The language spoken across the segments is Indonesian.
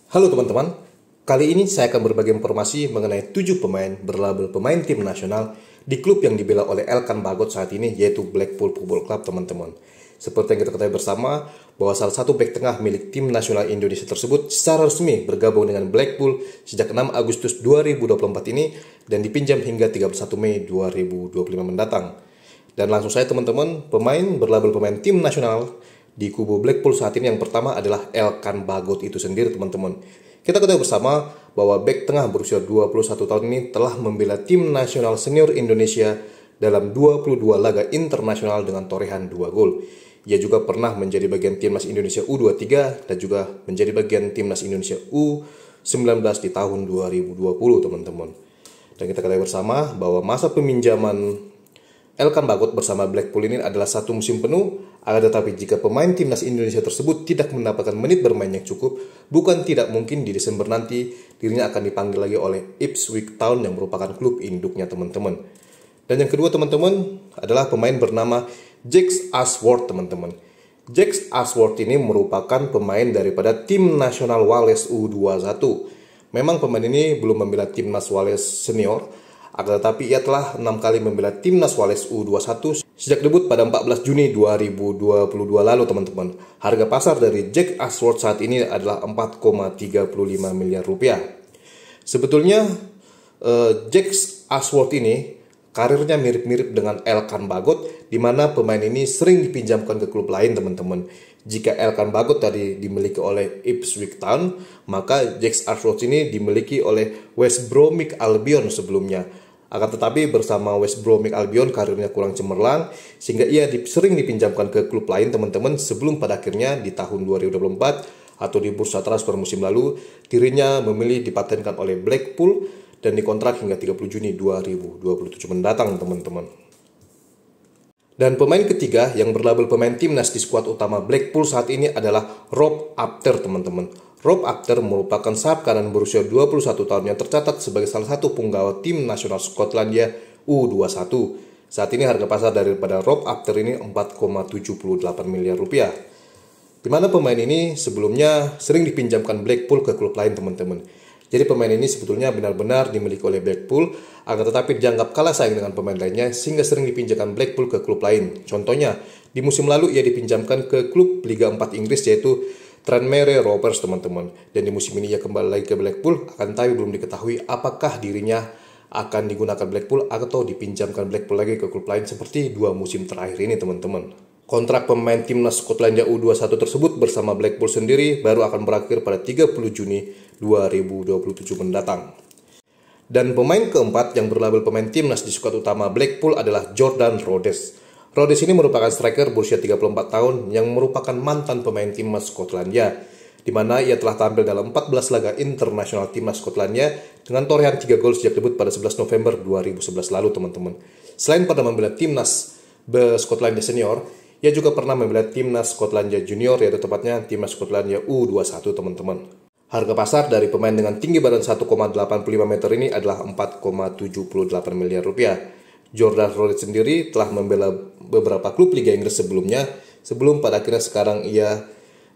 Halo teman-teman, kali ini saya akan berbagi informasi mengenai 7 pemain berlabel pemain tim nasional di klub yang dibela oleh Elkan Bagot saat ini, yaitu Blackpool Football Club teman-teman. Seperti yang kita ketahui bersama, bahwa salah satu bek tengah milik tim nasional Indonesia tersebut secara resmi bergabung dengan Blackpool sejak 6 Agustus 2024 ini dan dipinjam hingga 31 Mei 2025 mendatang. Dan langsung saja teman-teman, pemain berlabel pemain tim nasional di kubu Blackpool saat ini yang pertama adalah Elkan Bagot itu sendiri teman-teman. Kita ketahui bersama bahwa bek tengah berusia 21 tahun ini telah membela tim nasional senior Indonesia dalam 22 laga internasional dengan torehan 2 gol. Ia juga pernah menjadi bagian timnas Indonesia U23 dan juga menjadi bagian timnas Indonesia U19 di tahun 2020 teman-teman. Dan kita ketahui bersama bahwa masa peminjaman Elkan Bagot bersama Blackpool ini adalah 1 musim penuh, akan tetapi jika pemain timnas Indonesia tersebut tidak mendapatkan menit bermain yang cukup, bukan tidak mungkin di Desember nanti dirinya akan dipanggil lagi oleh Ipswich Town yang merupakan klub induknya teman-teman. Dan yang kedua teman-teman adalah pemain bernama Jack Ashworth teman-teman. Jack Ashworth ini merupakan pemain daripada tim nasional Wales U21. Memang pemain ini belum membela timnas Wales senior, akan tetapi ia telah 6 kali membela timnas Wales U21 sejak debut pada 14 Juni 2022 lalu teman-teman. Harga pasar dari Jack Ashworth saat ini adalah 4,35 miliar rupiah. Sebetulnya Jack Ashworth ini karirnya mirip-mirip dengan Elkan Bagot, di mana pemain ini sering dipinjamkan ke klub lain teman-teman. Jika Elkan Bagot tadi dimiliki oleh Ipswich Town, maka Jack Ashworth ini dimiliki oleh West Bromwich Albion sebelumnya. Akan tetapi bersama West Bromwich Albion karirnya kurang cemerlang sehingga ia sering dipinjamkan ke klub lain teman-teman, sebelum pada akhirnya di tahun 2024 atau di bursa transfer musim lalu dirinya memilih dipatenkan oleh Blackpool dan dikontrak hingga 30 Juni 2027 mendatang teman-teman. Dan pemain ketiga yang berlabel pemain timnas di skuad utama Blackpool saat ini adalah Rob Apter teman-teman. Rob Apter merupakan sayap kanan berusia 21 tahun yang tercatat sebagai salah satu punggawa tim nasional Skotlandia U21. Saat ini harga pasar daripada Rob Apter ini 4,78 miliar rupiah. Di mana pemain ini sebelumnya sering dipinjamkan Blackpool ke klub lain teman-teman. Jadi pemain ini sebetulnya benar-benar dimiliki oleh Blackpool, akan tetapi dianggap kalah saing dengan pemain lainnya sehingga sering dipinjamkan Blackpool ke klub lain. Contohnya, di musim lalu ia dipinjamkan ke klub Liga 4 Inggris yaitu Tranmere Rovers teman-teman. Dan di musim ini ia kembali lagi ke Blackpool, akan tetapi belum diketahui apakah dirinya akan digunakan Blackpool atau dipinjamkan Blackpool lagi ke klub lain seperti 2 musim terakhir ini teman-teman. Kontrak pemain timnas Skotlandia U21 tersebut bersama Blackpool sendiri baru akan berakhir pada 30 Juni 2027 mendatang. Dan pemain keempat yang berlabel pemain timnas di skuad utama Blackpool adalah Jordan Rhodes. Rhodes ini merupakan striker berusia 34 tahun yang merupakan mantan pemain timnas Skotlandia, di mana ia telah tampil dalam 14 laga internasional timnas Skotlandia dengan torehan 3 gol sejak debut pada 11 November 2011 lalu teman-teman. Selain pada membela timnas Skotlandia senior, ia juga pernah membela timnas Skotlandia junior, yaitu tepatnya timnas Skotlandia U21 teman-teman. Harga pasar dari pemain dengan tinggi badan 1,85 meter ini adalah 4,78 miliar rupiah. Jordan Rhodes sendiri telah membela beberapa klub Liga Inggris sebelumnya, sebelum pada akhirnya sekarang ia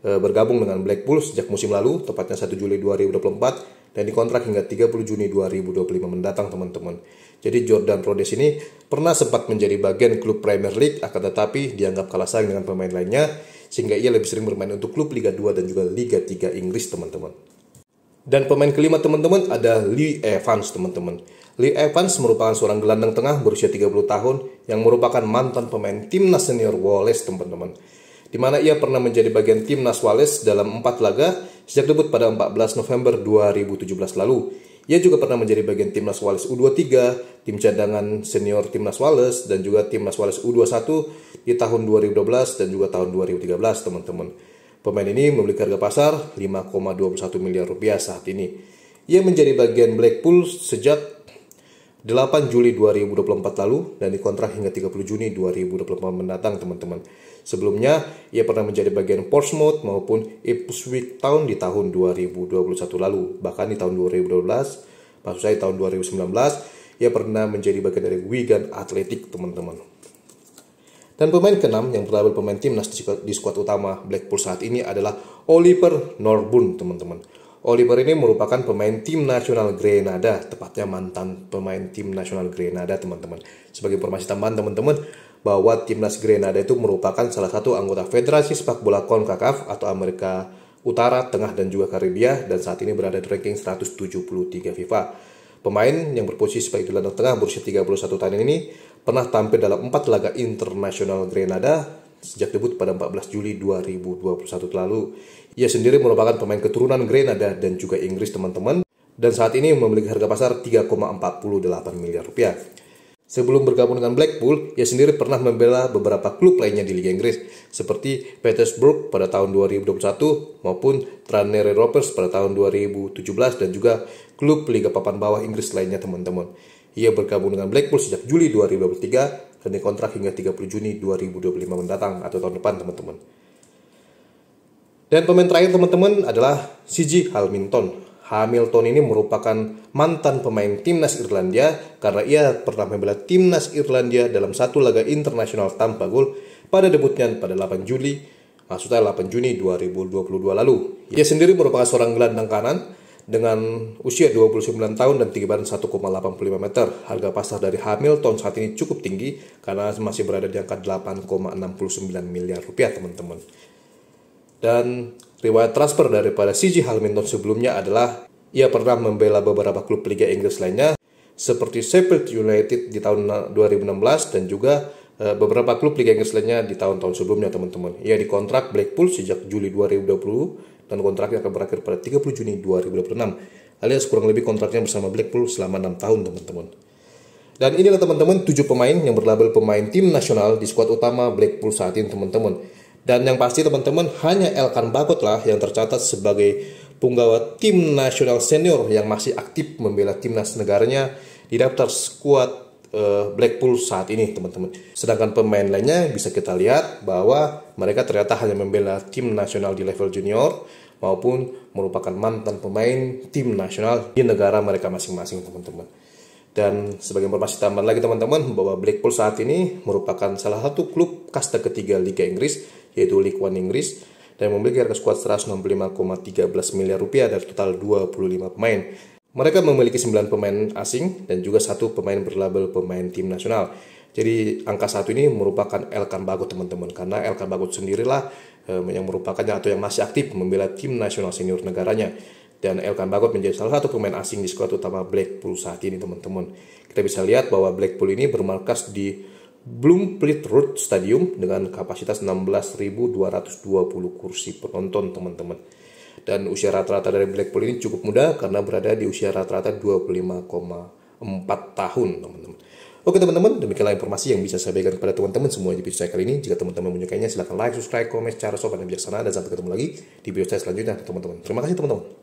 bergabung dengan Blackpool sejak musim lalu, tepatnya 1 Juli 2024, dan dikontrak hingga 30 Juni 2025 mendatang teman-teman. Jadi Jordan Rhodes ini pernah sempat menjadi bagian klub Premier League, akan tetapi dianggap kalah saing dengan pemain lainnya, sehingga ia lebih sering bermain untuk klub Liga 2 dan juga Liga 3 Inggris teman-teman. Dan pemain kelima teman-teman ada Lee Evans teman-teman. Lee Evans merupakan seorang gelandang tengah berusia 30 tahun yang merupakan mantan pemain timnas senior Wales teman-teman. Di mana ia pernah menjadi bagian timnas Wales dalam 4 laga sejak debut pada 14 November 2017 lalu. Ia juga pernah menjadi bagian timnas Wales U23, tim cadangan senior timnas Wales, dan juga timnas Wales U21 di tahun 2012 dan juga tahun 2013 teman-teman. Pemain ini memiliki harga pasar 5,21 miliar rupiah saat ini. Ia menjadi bagian Blackpool sejak 8 Juli 2024 lalu dan dikontrak hingga 30 Juni 2024 mendatang teman-teman. Sebelumnya, ia pernah menjadi bagian Portsmouth maupun Ipswich Town di tahun 2021 lalu. Bahkan di tahun 2012, maksud saya tahun 2019, ia pernah menjadi bagian dari Wigan Athletic teman-teman. Dan pemain keenam yang berlabel pemain timnas di skuad utama Blackpool saat ini adalah Oliver Norburn teman-teman. Oliver ini merupakan pemain tim nasional Grenada, tepatnya mantan pemain tim nasional Grenada, teman-teman. Sebagai informasi tambahan, teman-teman, bahwa timnas Grenada itu merupakan salah satu anggota Federasi Sepak Bola CONCACAF atau Amerika Utara, Tengah, dan juga Karibia, dan saat ini berada di ranking 173 FIFA. Pemain yang berposisi sebagai gelandang tengah berusia 31 tahun ini pernah tampil dalam 4 laga internasional Grenada sejak debut pada 14 Juli 2021 lalu. Ia sendiri merupakan pemain keturunan Grenada dan juga Inggris, teman-teman, dan saat ini memiliki harga pasar 3,48 miliar rupiah. Sebelum bergabung dengan Blackpool, ia sendiri pernah membela beberapa klub lainnya di Liga Inggris, seperti Petersburg pada tahun 2021 maupun Tranmere Rovers pada tahun 2017 dan juga klub Liga Papan Bawah Inggris lainnya, teman-teman. Ia bergabung dengan Blackpool sejak Juli 2023 dan dikontrak hingga 30 Juni 2025 mendatang atau tahun depan, teman-teman. Dan pemain terakhir, teman-teman, adalah CJ Hamilton. Hamilton ini merupakan mantan pemain timnas Irlandia karena ia pernah membela timnas Irlandia dalam satu laga internasional tanpa gol pada debutnya pada 8 Juni 2022 lalu. Ia sendiri merupakan seorang gelandang kanan dengan usia 29 tahun dan tinggi badan 1,85 meter. Harga pasar dari Hamilton saat ini cukup tinggi karena masih berada di angka 8,69 miliar rupiah, teman-teman. Dan riwayat transfer daripada CJ Hamilton sebelumnya adalah ia pernah membela beberapa klub Liga Inggris lainnya seperti Sheffield United di tahun 2016 dan juga beberapa klub Liga Inggris lainnya di tahun-tahun sebelumnya, teman-teman. Ia dikontrak Blackpool sejak Juli 2020 dan kontraknya akan berakhir pada 30 Juni 2026, alias kurang lebih kontraknya bersama Blackpool selama 6 tahun, teman-teman. Dan inilah, teman-teman, 7 pemain yang berlabel pemain tim nasional di skuad utama Blackpool saat ini, teman-teman. Dan yang pasti, teman-teman, hanya Elkan Bagot lah yang tercatat sebagai punggawa tim nasional senior yang masih aktif membela timnas negaranya di daftar skuad Blackpool saat ini, teman-teman. Sedangkan pemain lainnya bisa kita lihat bahwa mereka ternyata hanya membela tim nasional di level junior maupun merupakan mantan pemain tim nasional di negara mereka masing-masing, teman-teman. Dan sebagai informasi tambahan lagi, teman-teman, bahwa Blackpool saat ini merupakan salah satu klub kasta ketiga Liga Inggris, yaitu League One Inggris, dan memiliki harga skuad 165,13 miliar rupiah dari total 25 pemain. Mereka memiliki 9 pemain asing dan juga 1 pemain berlabel pemain tim nasional. Jadi angka 1 ini merupakan Elkan Bagot, teman-teman, karena Elkan Bagot sendirilah yang merupakannya atau yang masih aktif membela tim nasional senior negaranya. Dan Elkan Bagot menjadi salah satu pemain asing di skuad utama Blackpool saat ini, teman-teman. Kita bisa lihat bahwa Blackpool ini bermarkas di Bloomfield Road Stadium dengan kapasitas 16.220 kursi penonton, teman-teman. Dan usia rata-rata dari Blackpool ini cukup muda karena berada di usia rata-rata 25,4 tahun, teman-teman. Oke, teman-teman, demikianlah informasi yang bisa saya berikan kepada teman-teman semua di video saya kali ini. Jika teman-teman menyukainya, silahkan like, subscribe, komen secara sopan dan bijaksana. Dan sampai ketemu lagi di video saya selanjutnya, teman-teman. Terima kasih, teman-teman.